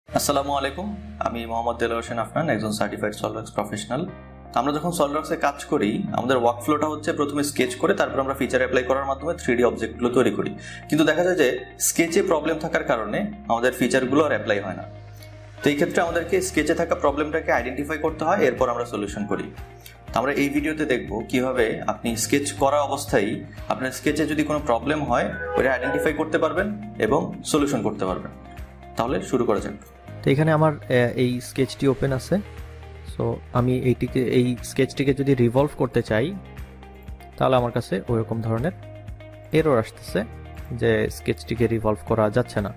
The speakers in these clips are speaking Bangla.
আসসালামু আলাইকুম, আমি মোহাম্মদ দেলোয়ার হোসেন আফনান, একজন সার্টিফাইড সলভওয়ার্কস প্রফেশনাল। আমরা যখন সলভওয়ার্কসে কাজ করি, আমাদের ওয়ার্কফ্লোটা হচ্ছে প্রথমে স্কেচ করে তারপর আমরা ফিচার অ্যাপ্লাই করার মাধ্যমে 3D অবজেক্টগুলো তৈরি করি। কিন্তু দেখা যায় যে স্কেচে প্রবলেম থাকার কারণে আমাদের ফিচারগুলো আর অ্যাপ্লাই হয় না। তো এই ক্ষেত্রে আমাদেরকে স্কেচে থাকা প্রবলেমটাকে আইডেন্টিফাই করতে হয়, এরপর আমরা সলিউশন করি। আমরা এই ভিডিওতে দেখব কিভাবে আপনি স্কেচ করা অবস্থায় আপনার স্কেচে যদি কোনো প্রবলেম হয় ওটা আইডেন্টিফাই করতে পারবেন এবং সলিউশন করতে পারবেন। তাহলে শুরু করা যাক। তো এখানে আমার এই স্কেচটি ওপেন আছে। সো আমি এই স্কেচটিকে যদি রিভলভ করতে চাই তাহলে আমার কাছে ওইরকম ধরনের এরর আসতেছে যে স্কেচটিকে রিভলভ করা যাচ্ছে না।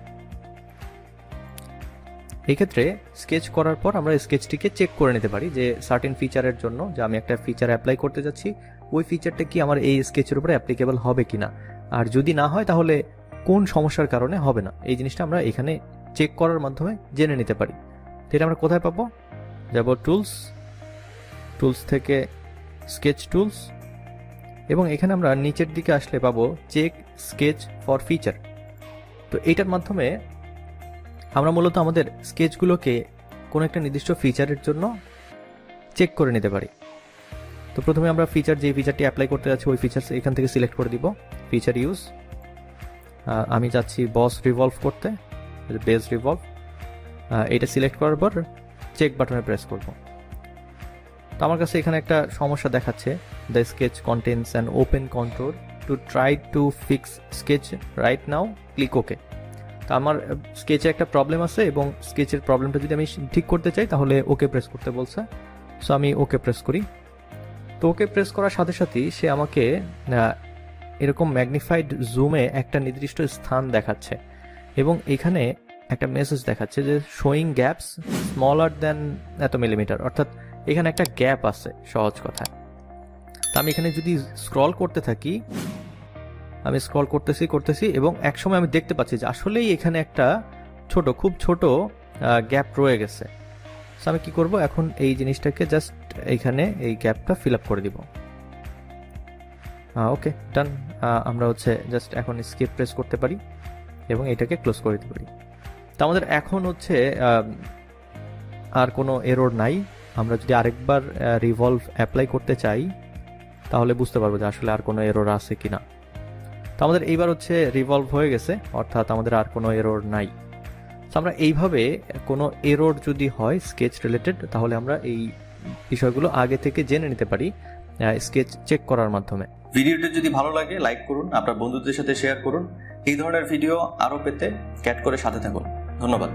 এই ক্ষেত্রে স্কেচ করার পর আমরা স্কেচটিকে চেক করে নিতে পারি যে সার্টেন ফিচারের জন্য যে আমি একটা ফিচার অ্যাপ্লাই করতে যাচ্ছি ওই ফিচারটা কি আমার এই স্কেচের উপরে অ্যাপ্লিকেবল হবে কিনা, আর যদি না হয় তাহলে কোন সমস্যার কারণে হবে না, এই জিনিসটা আমরা এখানে চেক করার মাধ্যমে জেনে নিতে পারি। এটা আমরা কোথায় পাবো? যাব টুলস থেকে স্কেচ টুলস, এবং এখানে আমরা নিচের দিকে আসলে পাবো চেক স্কেচ ফর ফিচার। তো এইটার মাধ্যমে আমরা মূলত আমাদের স্কেচগুলোকে কোনো একটা নির্দিষ্ট ফিচারের জন্য চেক করে নিতে পারি। তো প্রথমে আমরা যে ফিচারটি অ্যাপ্লাই করতে যাচ্ছি ওই ফিচার এখান থেকে সিলেক্ট করে দিব, ফিচার ইউজ। আমি যাচ্ছি বস রিভলভ করতে, বেস রিভলভ। এটা সিলেক্ট করার পর চেক বাটনে প্রেস করব। তো আমার কাছে এখানে একটা সমস্যা দেখাচ্ছে, the sketch contains an open control to try to fix sketch right now, click okay. তো আমার স্কেচে একটা প্রবলেম আছে এবং স্কেচের প্রবলেমটা যদি আমি ঠিক করতে চাই তাহলে ওকে প্রেস করতে বলছে। সো আমি ওকে প্রেস করি। তো ওকে প্রেস করার সাথে সাথেই সে আমাকে এরকম ম্যাগনিফাইড জুমে একটা নির্দিষ্ট স্থান দেখাচ্ছে এবং এখানে একটা মেসেজ দেখাচ্ছে যে শোয়িং গ্যাপস স্মলার দেন এত মিলিমিটার, অর্থাৎ এখানে একটা গ্যাপ আছে সহজ কথায়। তা আমি এখানে যদি স্ক্রল করতে থাকি, আমি স্ক্রল করতেছি এবং একসময় আমি দেখতে পাচ্ছি যে আসলেই এখানে একটা খুব ছোট গ্যাপ রয়ে গেছে। সো আমি কি করব, এখন এই জিনিসটাকে জাস্ট এইখানে এই গ্যাপটা ফিল আপ করে দিব। ওকে, ডান। আমরা জাস্ট এখন স্কেপ প্রেস করতে পারি এবং এটাকে ক্লোজ করে দিতে পারি। তো আমাদের এখন আর কোনো এরর নাই। আমরা যদি আরেকবার রিভলভ অ্যাপ্লাই করতে চাই তাহলে বুঝতে পারবো যে আসলে আর কোনো এরর আছে কিনা। তো আমাদের এইবার রিভলভ হয়ে গেছে, অর্থাৎ আমাদের আর কোনো এরর নাই। তো আমরা এইভাবে কোনো এরর যদি হয় স্কেচ রিলেটেড তাহলে আমরা এই বিষয়গুলো আগে থেকে জেনে নিতে পারি স্কেচ চেক করার মাধ্যমে। ভিডিওটি যদি ভালো লাগে লাইক করুন, আপনার বন্ধুদের সাথে শেয়ার করুন। এই ধরনের ভিডিও আরও পেতে ক্যাট করে সাথে থাকুন। ধন্যবাদ।